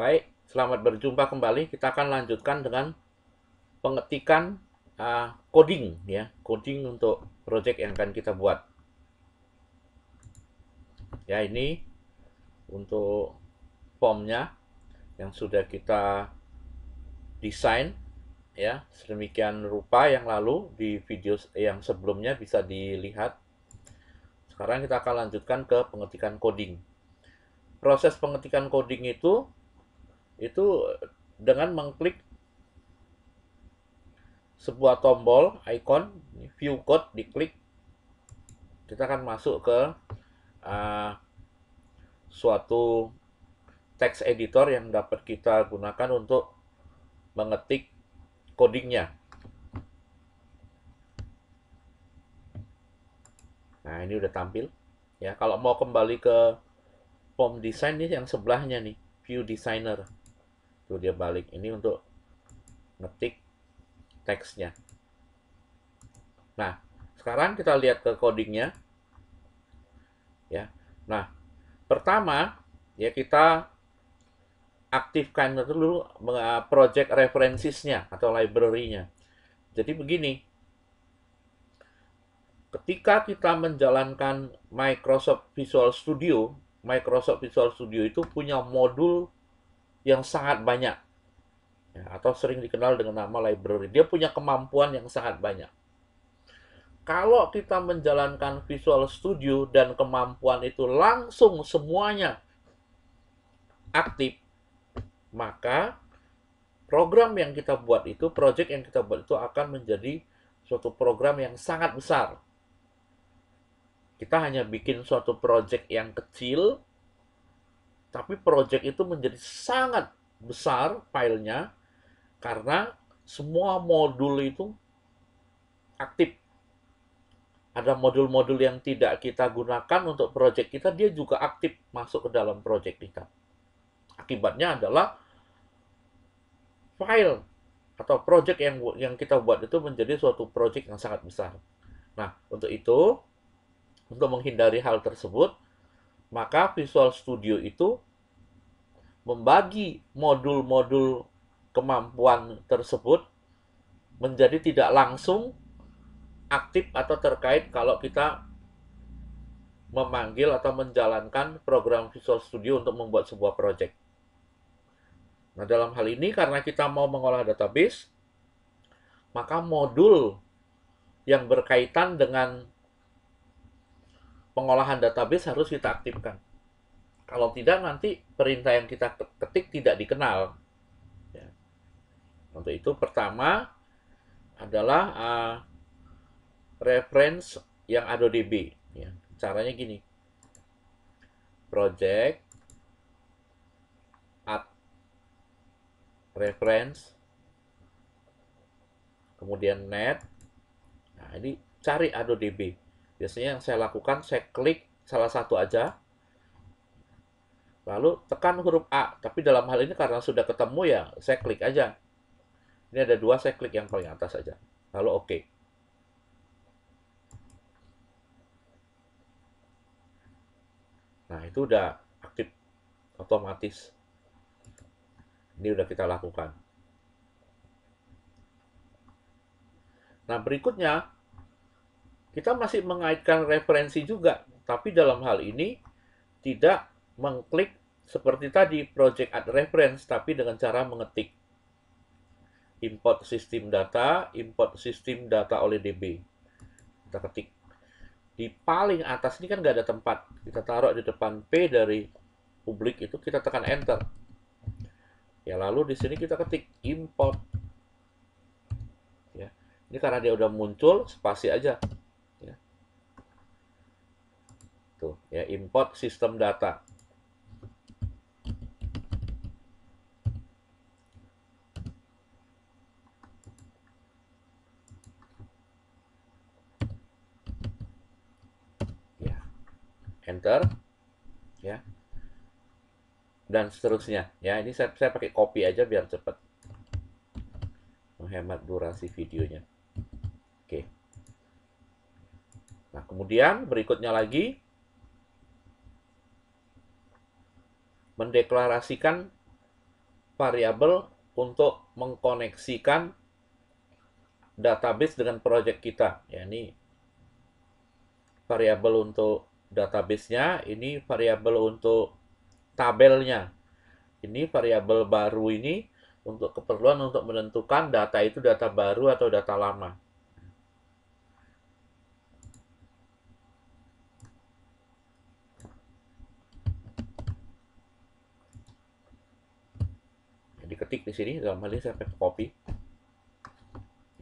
Baik, selamat berjumpa kembali. Kita akan lanjutkan dengan pengetikan coding ya, coding untuk project yang akan kita buat. Ya, ini untuk formnya yang sudah kita desain ya, sedemikian rupa yang lalu di video yang sebelumnya bisa dilihat. Sekarang kita akan lanjutkan ke pengetikan coding. Proses pengetikan coding itu dengan mengklik sebuah tombol icon view code, diklik kita akan masuk ke uh, suatu text editor yang dapat kita gunakan untuk mengetik codingnya. Nah, ini udah tampil. Ya, kalau mau kembali ke form design nih yang sebelahnya nih, view designer. Tuh dia balik. Ini untuk ngetik teksnya. Nah, sekarang kita lihat ke codingnya. Ya. Nah, pertama ya kita aktifkan dulu project references-nya atau library-nya. Jadi begini, ketika kita menjalankan Microsoft Visual Studio itu punya modul yang sangat banyak, ya, atau sering dikenal dengan nama library. Dia punya kemampuan yang sangat banyak. Kalau kita menjalankan Visual Studio dan kemampuan itu langsung semuanya aktif, maka program yang kita buat itu, project yang kita buat itu akan menjadi suatu program yang sangat besar. Kita hanya bikin suatu project yang kecil, tapi project itu menjadi sangat besar filenya karena semua modul itu aktif. Ada modul-modul yang tidak kita gunakan untuk project kita, dia juga aktif masuk ke dalam project kita. Akibatnya adalah file atau project yang kita buat itu menjadi suatu project yang sangat besar. Nah, untuk itu, untuk menghindari hal tersebut, maka Visual Studio itu membagi modul-modul kemampuan tersebut menjadi tidak langsung aktif atau terkait kalau kita memanggil atau menjalankan program Visual Studio untuk membuat sebuah project. Nah, dalam hal ini karena kita mau mengolah database, maka modul yang berkaitan dengan pengolahan database harus kita aktifkan. Kalau tidak, nanti perintah yang kita ketik tidak dikenal. Ya. Untuk itu, pertama adalah reference yang AdoDB. Ya. Caranya gini, project add reference, kemudian net. Nah, ini cari AdoDB. Biasanya yang saya lakukan, saya klik salah satu aja, lalu tekan huruf A. Tapi dalam hal ini karena sudah ketemu ya, saya klik aja. Ini ada dua, saya klik yang paling atas aja. Lalu oke. Nah, itu udah aktif otomatis. Ini udah kita lakukan. Nah, berikutnya, kita masih mengaitkan referensi juga. Tapi dalam hal ini, tidak mengklik seperti tadi, project add reference, tapi dengan cara mengetik. Import sistem data oleh DB. Kita ketik. Di paling atas ini kan nggak ada tempat. Kita taruh di depan P dari publik itu, kita tekan enter. Ya, lalu di sini kita ketik import. Ya. Ini karena dia udah muncul, spasi aja. Ya. Tuh, ya, import sistem data. Ya. Enter. Ya. Dan seterusnya. Ya, ini saya pakai copy aja biar cepat. Menghemat durasi videonya. Oke. Nah, kemudian berikutnya lagi mendeklarasikan variabel untuk mengkoneksikan database dengan project kita. Ya, ini variabel untuk database-nya, ini variabel untuk tabelnya. Ini variabel baru ini untuk keperluan untuk menentukan data itu data baru atau data lama. Jadi ketik di sini, dalam hal ini saya pakai copy.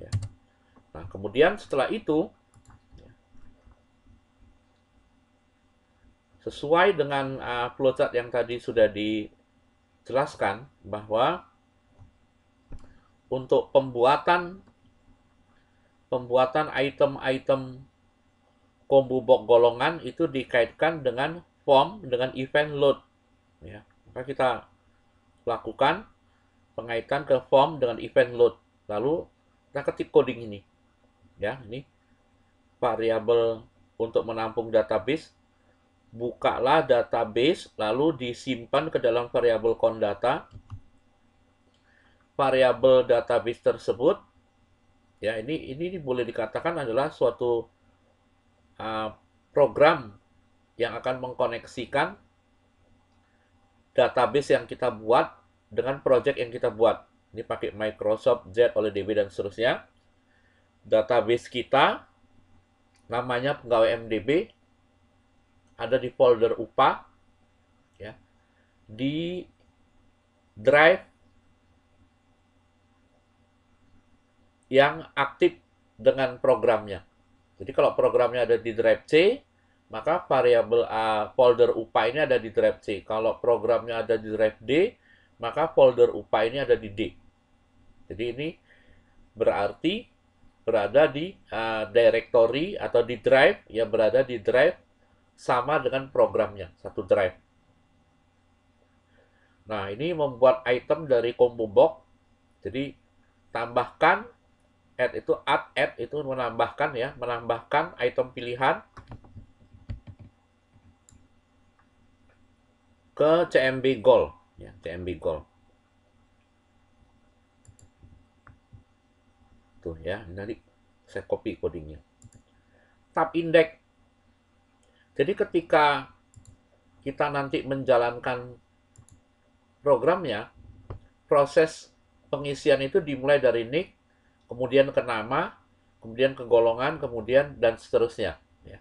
Ya. Nah, kemudian setelah itu, sesuai dengan flowchart yang tadi sudah dijelaskan, bahwa untuk pembuatan item-item combo box golongan itu dikaitkan dengan form dengan event load. Ya, maka kita lakukan pengaitan ke form dengan event load. Lalu kita ketik coding ini. Ya, ini variabel untuk menampung database. Bukalah database lalu disimpan ke dalam variabel count data. Variabel database tersebut ya ini boleh dikatakan adalah suatu program yang akan mengkoneksikan database yang kita buat dengan project yang kita buat. Ini pakai Microsoft ZOLEDB dan seterusnya. Database kita namanya pegawai MDB, ada di folder upah, ya, di drive yang aktif dengan programnya. Jadi kalau programnya ada di drive C, maka variabel folder upah ini ada di drive C. Kalau programnya ada di drive D, maka folder upah ini ada di D. Jadi ini berarti berada di directory atau di drive yang berada di drive sama dengan programnya, satu drive. Nah, ini membuat item dari combo box. Jadi tambahkan add itu menambahkan ya, menambahkan item pilihan ke CMB Gold ya, CMB Gold. Tuh ya, nanti saya copy codingnya. Tab index. Jadi ketika kita nanti menjalankan programnya, proses pengisian itu dimulai dari nick, kemudian ke nama, kemudian ke golongan, kemudian dan seterusnya. Ya.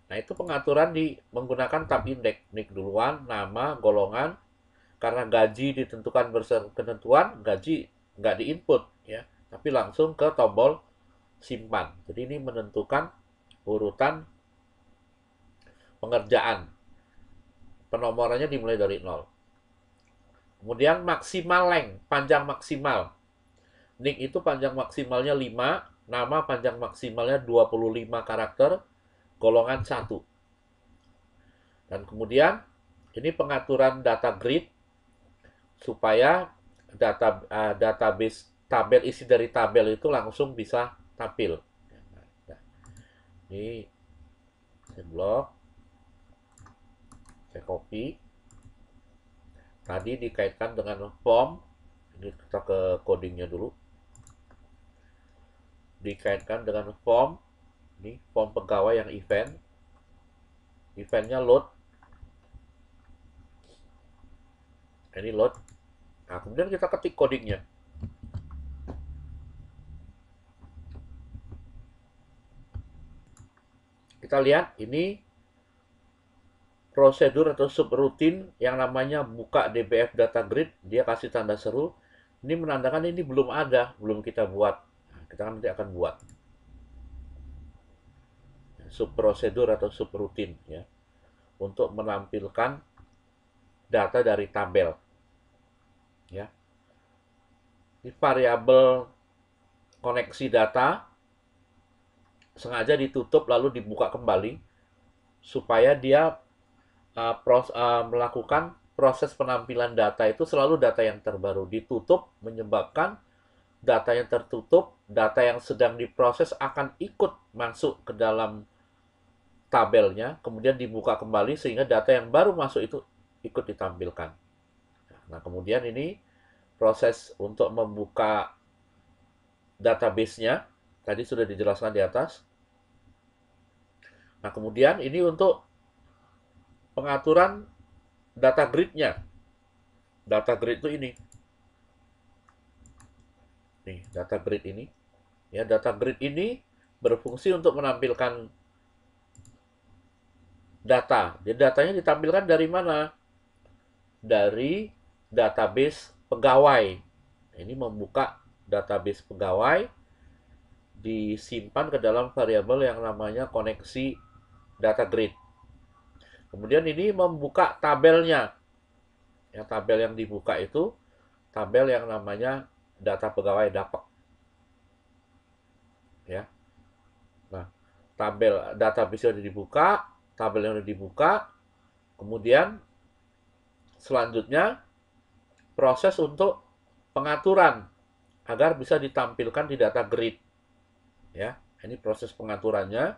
Nah, itu pengaturan menggunakan tab index. Nick duluan, nama, golongan. Karena gaji ditentukan berdasarkan ketentuan, gaji nggak diinput, ya, tapi langsung ke tombol simpan. Jadi ini menentukan urutan pengerjaan. Penomorannya dimulai dari 0. Kemudian maksimal length, panjang maksimal. Nick itu panjang maksimalnya 5, nama panjang maksimalnya 25 karakter, golongan 1. Dan kemudian ini pengaturan data grid supaya database tabel isi dari tabel itu langsung bisa tampil. Nah, ini saya blok, saya copy. Tadi dikaitkan dengan form. Ini kita ke codingnya dulu. Dikaitkan dengan form. Ini form pegawai yang event. Eventnya load. Ini load. Nah, kemudian kita ketik codingnya. Kita lihat ini prosedur atau subroutine yang namanya buka DBF data grid, dia kasih tanda seru. Ini menandakan ini belum ada, belum kita buat. Nah, kita nanti akan buat subprosedur atau subroutine ya, untuk menampilkan data dari tabel. Ya. Ini variabel koneksi data sengaja ditutup lalu dibuka kembali supaya dia melakukan proses penampilan data itu selalu data yang terbaru. Ditutup menyebabkan data yang tertutup, data yang sedang diproses akan ikut masuk ke dalam tabelnya, kemudian dibuka kembali sehingga data yang baru masuk itu ikut ditampilkan. Nah, kemudian ini proses untuk membuka database-nya. Tadi sudah dijelaskan di atas. Nah, kemudian ini untuk pengaturan data grid-nya. Data grid itu ini. Nih, data grid ini. Ya, data grid ini berfungsi untuk menampilkan data. Jadi datanya ditampilkan dari mana? Dari database pegawai. Ini membuka database pegawai, disimpan ke dalam variabel yang namanya koneksi data grid. Kemudian ini membuka tabelnya. Ya, tabel yang dibuka itu tabel yang namanya data pegawai dapat. Ya. Nah, tabel database yang dibuka, tabel yang dibuka, kemudian selanjutnya proses untuk pengaturan agar bisa ditampilkan di data grid. Ya, ini proses pengaturannya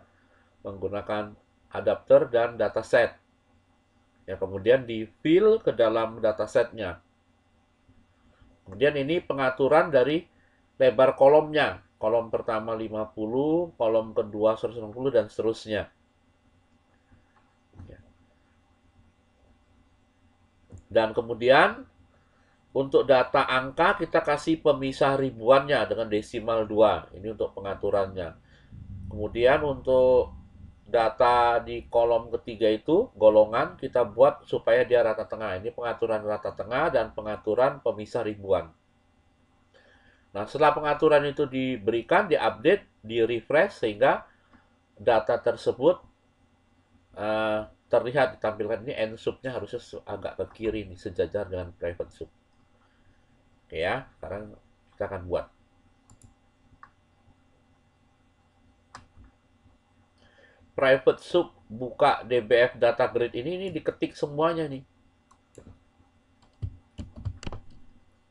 menggunakan adapter dan dataset. Ya, kemudian di-fill ke dalam datasetnya. Kemudian ini pengaturan dari lebar kolomnya. Kolom pertama 50, kolom kedua 160, dan seterusnya. Dan kemudian untuk data angka kita kasih pemisah ribuannya dengan desimal 2. Ini untuk pengaturannya. Kemudian untuk data di kolom ketiga itu, golongan, kita buat supaya dia rata tengah. Ini pengaturan rata tengah dan pengaturan pemisah ribuan. Nah, setelah pengaturan itu diberikan, diupdate, di-refresh, sehingga data tersebut terlihat ditampilkan. Ini nsub-nya harusnya agak ke kiri nih, sejajar dengan private sub. Oke ya, sekarang kita akan buat. Private sub buka DBF data grid ini diketik semuanya nih.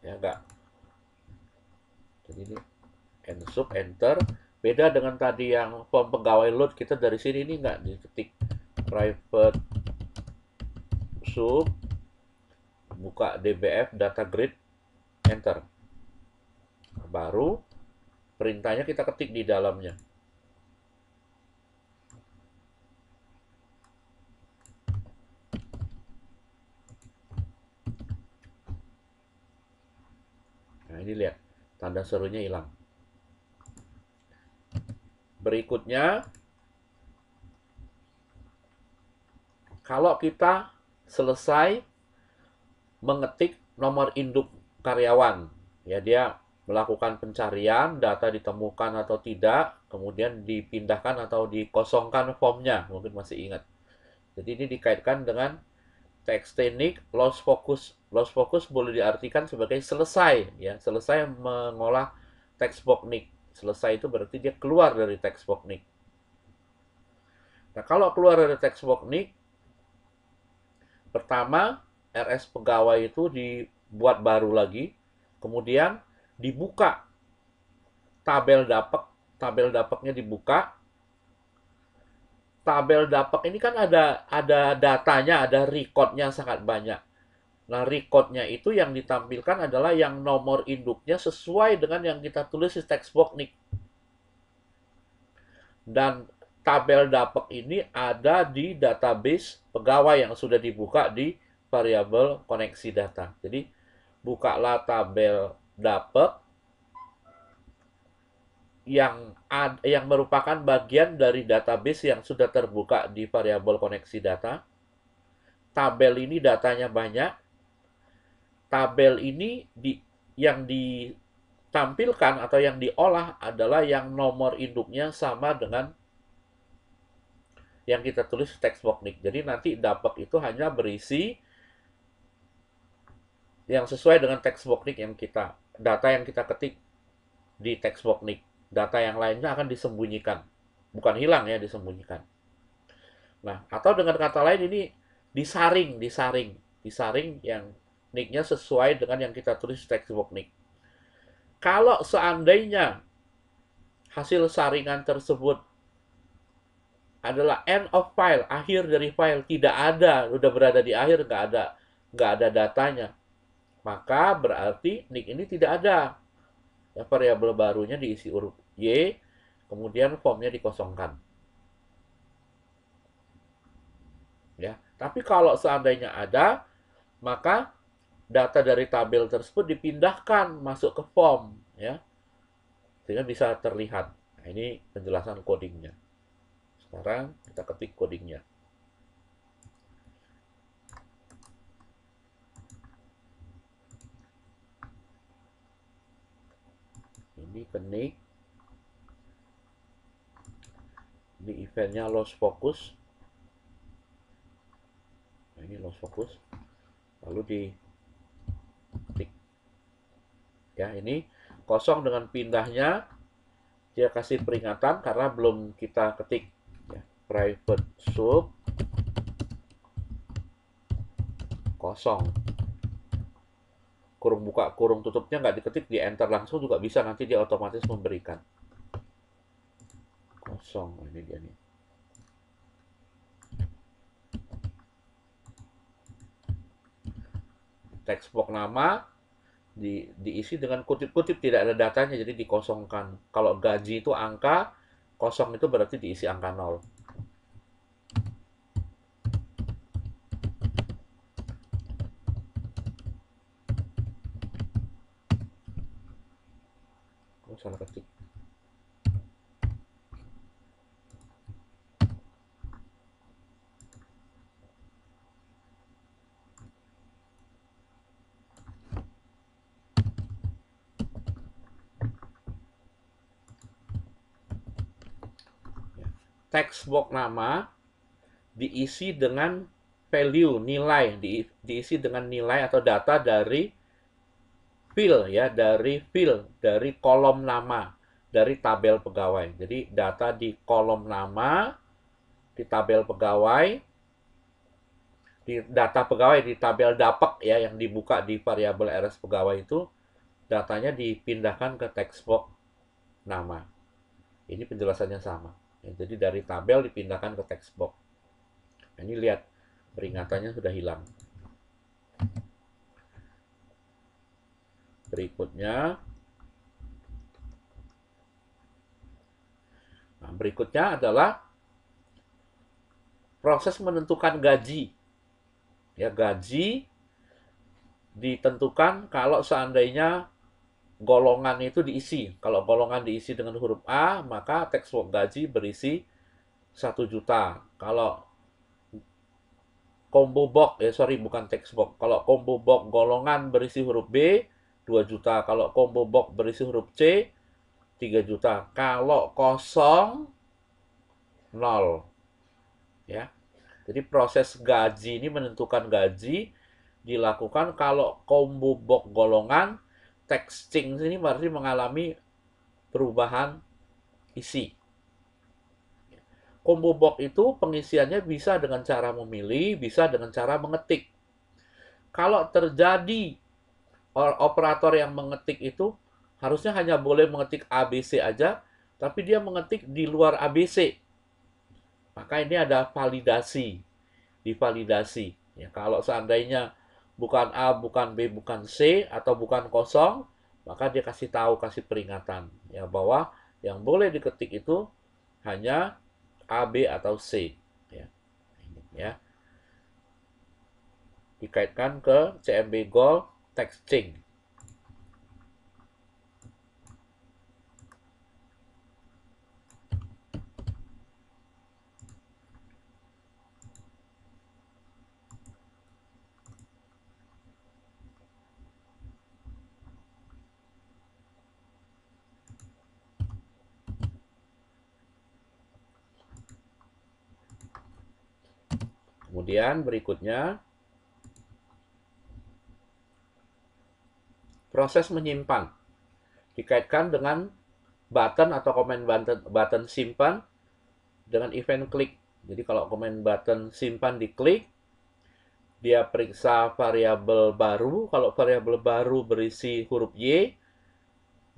Ya enggak. Jadi ini nsub enter. Beda dengan tadi yang form pegawai load, kita dari sini ini enggak diketik private sub buka DBF data grid enter. Baru perintahnya kita ketik di dalamnya. Nah, ini lihat, tanda serunya hilang. Berikutnya, kalau kita selesai mengetik nomor induk karyawan, ya dia melakukan pencarian, data ditemukan atau tidak, kemudian dipindahkan atau dikosongkan formnya, mungkin masih ingat. Jadi ini dikaitkan dengan text teknik loss focus. Loss focus boleh diartikan sebagai selesai, ya, selesai mengolah text box NIC. Selesai itu berarti dia keluar dari text box NIC. Nah, kalau keluar dari text box NIC, pertama RS pegawai itu dibuat baru lagi, kemudian dibuka tabel dapat, tabel dapatnya dibuka. Tabel dapat ini kan ada datanya, ada recordnya sangat banyak. Nah, recordnya itu yang ditampilkan adalah yang nomor induknya sesuai dengan yang kita tulis di text box NIC. Dan tabel dapat ini ada di database pegawai yang sudah dibuka di variabel koneksi data. Jadi, bukalah tabel dapat yang merupakan bagian dari database yang sudah terbuka di variabel koneksi data. Tabel ini datanya banyak. Tabel ini yang ditampilkan atau yang diolah adalah yang nomor induknya sama dengan yang kita tulis text box NIC. Jadi nanti dapat itu hanya berisi yang sesuai dengan text box NIC data yang kita ketik di text box NIC. Data yang lainnya akan disembunyikan. Bukan hilang ya, disembunyikan. Nah, atau dengan kata lain ini disaring yang NIC-nya sesuai dengan yang kita tulis text box NIC. Kalau seandainya hasil saringan tersebut adalah end of file, akhir dari file, tidak ada, udah berada di akhir, nggak ada datanya, maka berarti nick ini tidak ada. Ya, variabel barunya diisi huruf Y, kemudian formnya dikosongkan. Ya, tapi kalau seandainya ada, maka data dari tabel tersebut dipindahkan masuk ke form, ya, sehingga bisa terlihat. Nah, ini penjelasan codingnya. Sekarang kita ketik codingnya. Ini kenik. Ini eventnya lost focus. Nah, ini lost focus. Lalu diketik. Ya, ini kosong dengan pindahnya. Dia kasih peringatan karena belum kita ketik. Ya, private sub kosong. Kurung buka, kurung tutupnya nggak diketik, di enter langsung juga bisa, nanti dia otomatis memberikan. Kosong, ini dia nih. Text box nama diisi dengan kutip-kutip, tidak ada datanya, jadi dikosongkan. Kalau gaji itu angka, kosong itu berarti diisi angka 0. Oh, salah ketik. Text box nama diisi dengan value, nilai, diisi dengan nilai atau data dari field, ya, dari kolom nama, dari tabel pegawai. Jadi data di kolom nama, di tabel pegawai, di data pegawai di tabel dapek, ya, yang dibuka di variabel rs pegawai itu, datanya dipindahkan ke text box nama. Ini penjelasannya sama. Ya, jadi dari tabel dipindahkan ke text box. Nah, ini lihat peringatannya sudah hilang. Berikutnya, berikutnya adalah proses menentukan gaji. Ya, gaji ditentukan kalau seandainya golongan itu diisi. Kalau golongan diisi dengan huruf A, maka text box gaji berisi 1 juta. Kalau combo box, bukan text box. Kalau combo box golongan berisi huruf B, 2 juta. Kalau combo box berisi huruf C, 3 juta. Kalau kosong, 0. Ya. Jadi proses gaji ini, menentukan gaji, dilakukan kalau combo box golongan, text string ini berarti mengalami perubahan isi. Combo box itu pengisiannya bisa dengan cara memilih, bisa dengan cara mengetik. Kalau terjadi operator yang mengetik itu, harusnya hanya boleh mengetik ABC aja, tapi dia mengetik di luar ABC. Maka ini ada validasi, divalidasi. Ya, kalau seandainya bukan A, bukan B, bukan C, atau bukan kosong, maka dia kasih tahu, kasih peringatan, ya, bahwa yang boleh diketik itu hanya A, B, atau C. Ya, ini, ya. Dikaitkan ke CMB Goal Text String. Kemudian berikutnya, proses menyimpan. Dikaitkan dengan button atau command button simpan dengan event klik. Jadi kalau command button simpan diklik, dia periksa variabel baru. Kalau variabel baru berisi huruf Y,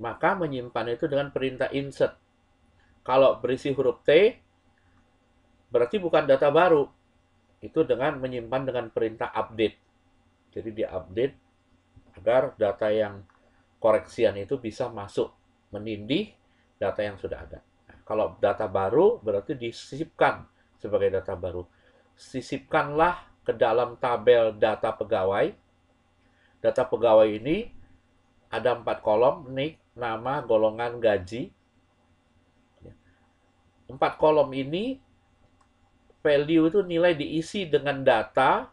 maka menyimpan itu dengan perintah insert. Kalau berisi huruf T, berarti bukan data baru. Itu dengan menyimpan dengan perintah update. Jadi dia update agar data yang koreksian itu bisa masuk menindih data yang sudah ada. Nah, kalau data baru berarti disisipkan sebagai data baru. Sisipkanlah ke dalam tabel data pegawai. Data pegawai ini ada 4 kolom, nik, nama, golongan, gaji. 4 kolom ini value itu nilai diisi dengan data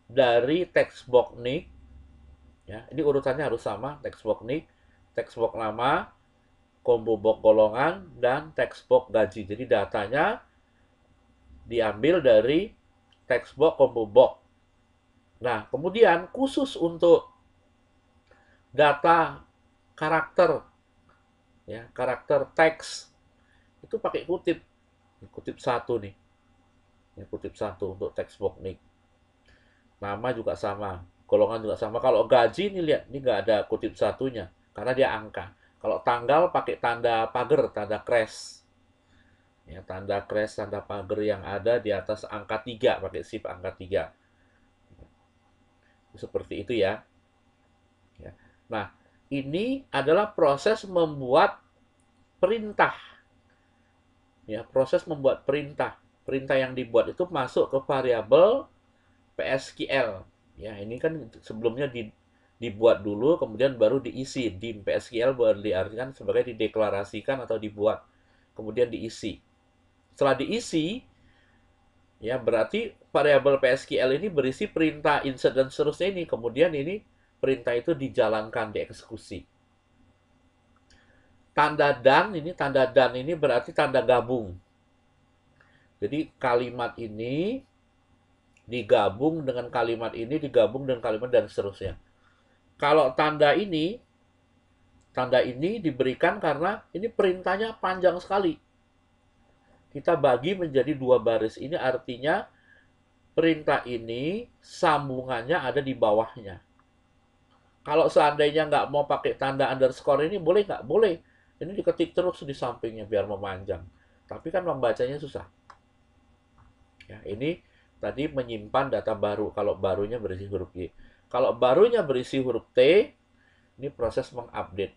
dari text box nik. Ya, ini urutannya harus sama, text box nik, text box nama, combo box golongan, dan text box gaji. Jadi datanya diambil dari text box combo box. Nah, kemudian khusus untuk data karakter, ya, karakter teks itu pakai kutip. Kutip 1 nih. Ini kutip 1 untuk text box nik. Nama juga sama, golongan juga sama. Kalau gaji ini lihat, ini nggak ada kutip satunya karena dia angka. Kalau tanggal pakai tanda pagar, tanda crash. Ya, tanda crash, tanda pagar yang ada di atas angka 3, pakai shift angka 3. Seperti itu ya. Nah, ini adalah proses membuat perintah. Ya, proses membuat perintah. Perintah yang dibuat itu masuk ke variabel PSQL. Ya, ini kan sebelumnya dibuat dulu, kemudian baru diisi. Di PSQL baru diartikan sebagai dideklarasikan atau dibuat. Kemudian diisi. Setelah diisi, ya berarti variabel PSQL ini berisi perintah insert dan seterusnya ini. Kemudian ini perintah itu dijalankan, dieksekusi. Tanda dan ini berarti tanda gabung. Jadi kalimat ini digabung dengan kalimat ini, digabung dengan kalimat dan seterusnya. Kalau tanda ini diberikan karena ini perintahnya panjang sekali. Kita bagi menjadi 2 baris. Ini artinya perintah ini sambungannya ada di bawahnya. Kalau seandainya nggak mau pakai tanda underscore ini, boleh nggak? Boleh. Ini diketik terus di sampingnya biar memanjang. Tapi kan membacanya susah. Ya, ini tadi menyimpan data baru. Kalau barunya berisi huruf Y. Kalau barunya berisi huruf T, ini proses mengupdate.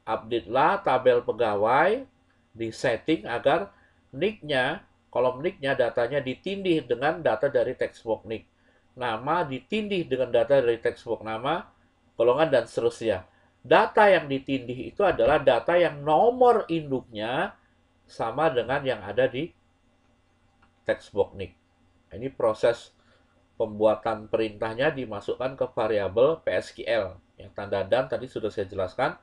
Update-lah tabel pegawai, di setting agar nick-nya, kolom nick-nya datanya ditindih dengan data dari text box nick. Nama ditindih dengan data dari text box nama, golongan, dan seterusnya. Data yang ditindih itu adalah data yang nomor induknya sama dengan yang ada di text box nick. Ini proses pembuatan perintahnya dimasukkan ke variabel PSQL. Yang tanda dan tadi sudah saya jelaskan.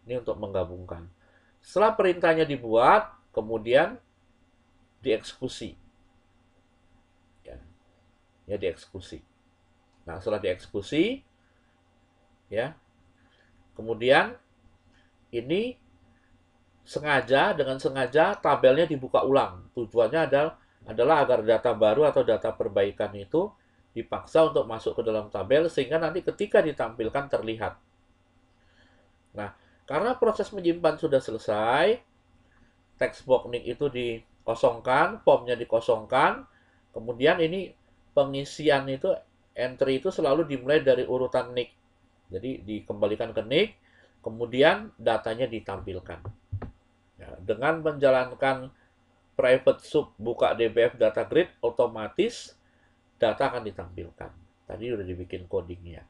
Ini untuk menggabungkan. Setelah perintahnya dibuat, kemudian dieksekusi. Ya, dieksekusi. Nah, setelah dieksekusi, ya, kemudian ini dengan sengaja tabelnya dibuka ulang. Tujuannya adalah agar data baru atau data perbaikan itu dipaksa untuk masuk ke dalam tabel sehingga nanti ketika ditampilkan terlihat. Nah, karena proses menyimpan sudah selesai, text box nick itu dikosongkan, formnya dikosongkan, kemudian ini pengisian itu, entry itu selalu dimulai dari urutan nick. Jadi dikembalikan ke nick, kemudian datanya ditampilkan. Ya, dengan menjalankan private sub buka DBF data grid, otomatis data akan ditampilkan. Tadi udah dibikin codingnya.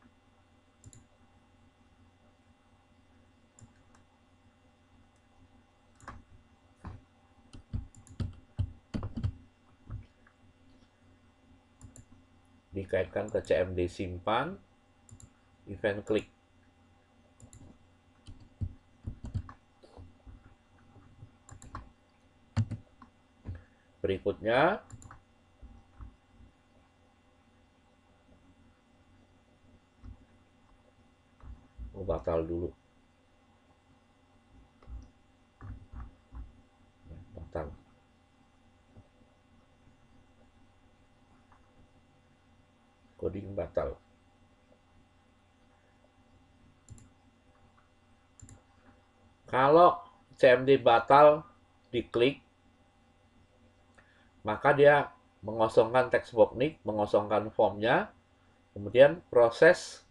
Dikaitkan ke CMD simpan, event klik. Berikutnya, batal dulu. Batal. Coding batal. Kalau CMD batal diklik, maka dia mengosongkan text box nick, mengosongkan formnya, kemudian proses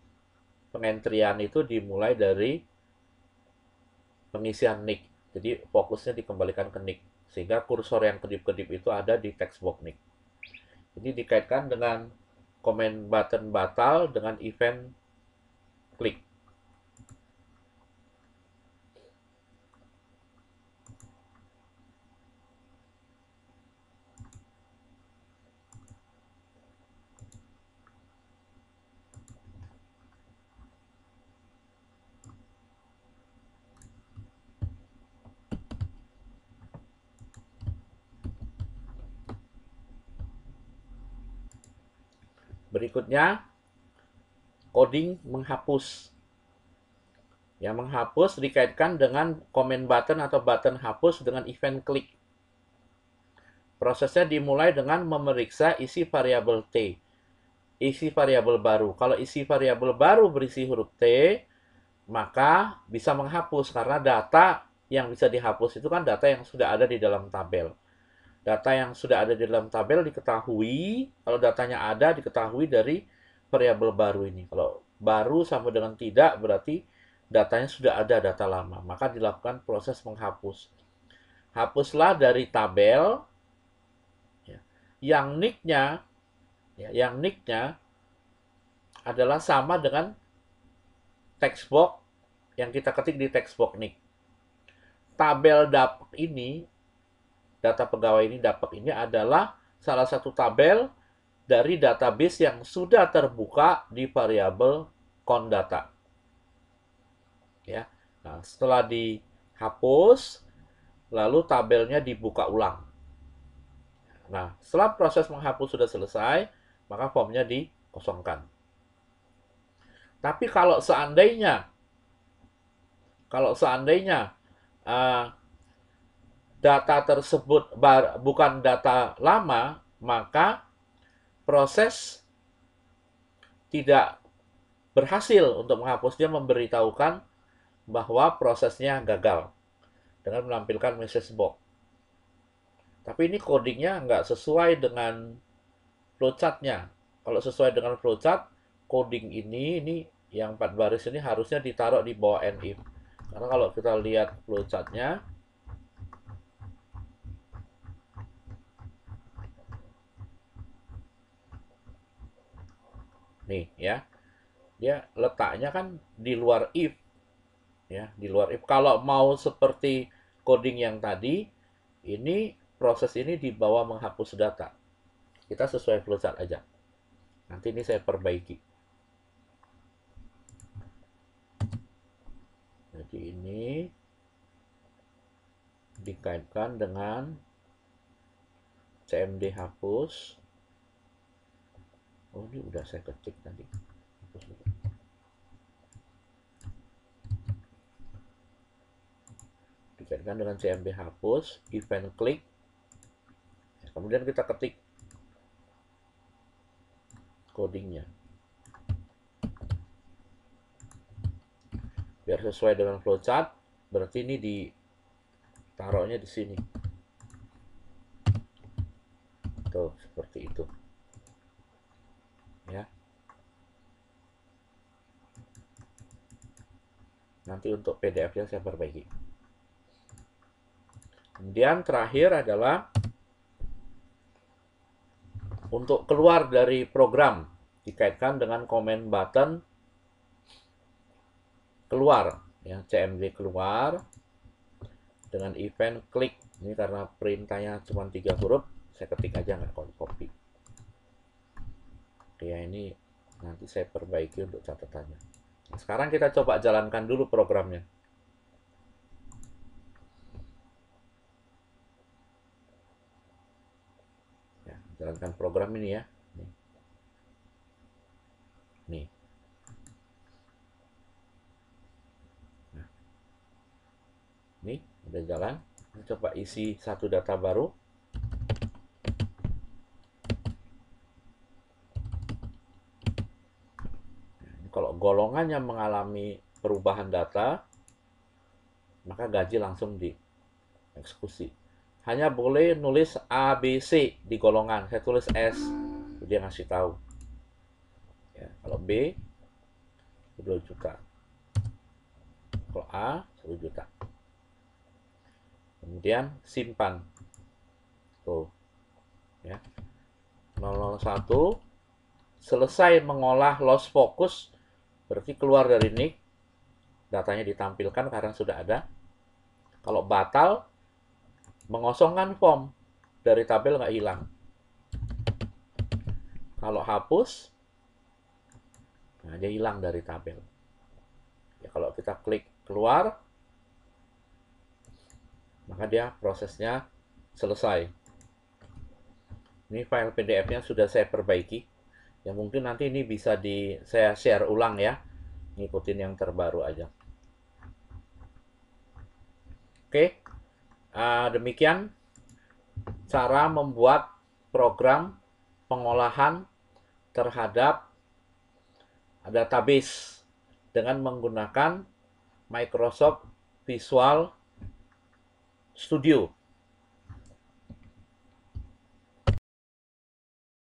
pengentrian itu dimulai dari pengisian nick. Jadi fokusnya dikembalikan ke nick. Sehingga kursor yang kedip-kedip itu ada di text box nick. Jadi dikaitkan dengan comment button batal dengan event klik. Berikutnya, coding menghapus. Yang menghapus dikaitkan dengan comment button atau button hapus dengan event klik. Prosesnya dimulai dengan memeriksa isi variabel T. Isi variabel baru. Kalau isi variabel baru berisi huruf T, maka bisa menghapus karena data yang bisa dihapus itu kan data yang sudah ada di dalam tabel. Data yang sudah ada di dalam tabel diketahui, kalau datanya ada diketahui dari variabel baru ini. Kalau baru sama dengan tidak berarti datanya sudah ada data lama, maka dilakukan proses menghapus. Hapuslah dari tabel ya, yang nick-nya adalah sama dengan text box yang kita ketik di text box nick. Tabel dapet ini, data pegawai ini dapet ini adalah salah satu tabel dari database yang sudah terbuka di variabel count data. Ya. Nah, setelah dihapus, lalu tabelnya dibuka ulang. Nah, setelah proses menghapus sudah selesai, maka formnya dikosongkan. Tapi kalau seandainya data tersebut bukan data lama, maka proses tidak berhasil untuk menghapusnya, memberitahukan bahwa prosesnya gagal dengan menampilkan message box. Tapi ini codingnya nggak sesuai dengan flowchart-nya. Kalau sesuai dengan flowchart, coding ini yang 4 baris ini harusnya ditaruh di bawah if. Karena kalau kita lihat flowchart-nya, nih ya, dia letaknya kan di luar if. Ya, di luar if. Kalau mau seperti coding yang tadi, ini proses ini di bawah menghapus data. Kita sesuai flowchart aja. Nanti ini saya perbaiki. Jadi ini dikaitkan dengan CMD hapus. Oh, ini udah saya ketik tadi. Hapus dulu. Dikaitkan dengan CMD hapus, event klik. Kemudian kita ketik codingnya. Biar sesuai dengan flowchart, berarti ini ditaruhnya di sini. Tuh, seperti itu. Ya. Nanti untuk PDF-nya saya perbaiki. Kemudian terakhir adalah untuk keluar dari program, dikaitkan dengan comment button keluar, ya, CMD keluar dengan event klik. Ini karena perintahnya cuma 3 huruf, saya ketik aja, nggak copy. Oke, ya, ini nanti saya perbaiki untuk catatannya. Nah, sekarang kita coba jalankan dulu programnya. Ya, jalankan program ini ya. Nih. Nah. Nih, udah jalan. Kita coba isi satu data baru. Kalau golongannya mengalami perubahan data, maka gaji langsung dieksekusi. Hanya boleh nulis A, B, C di golongan. Saya tulis S, dia ngasih tahu. Ya, kalau B, 2 juta. Kalau A 1 juta. Kemudian simpan. Tuh. Ya. 001 selesai mengolah loss focus, berarti keluar dari NIC, datanya ditampilkan karena sudah ada. Kalau batal, mengosongkan form, dari tabel nggak hilang. Kalau hapus, nah dia hilang dari tabel. Ya, kalau kita klik keluar, maka dia prosesnya selesai. Ini file PDF-nya sudah saya perbaiki. Ya mungkin nanti ini bisa saya share ulang ya. Ngikutin yang terbaru aja. Oke. Demikian cara membuat program pengolahan terhadap database dengan menggunakan Microsoft Visual Studio.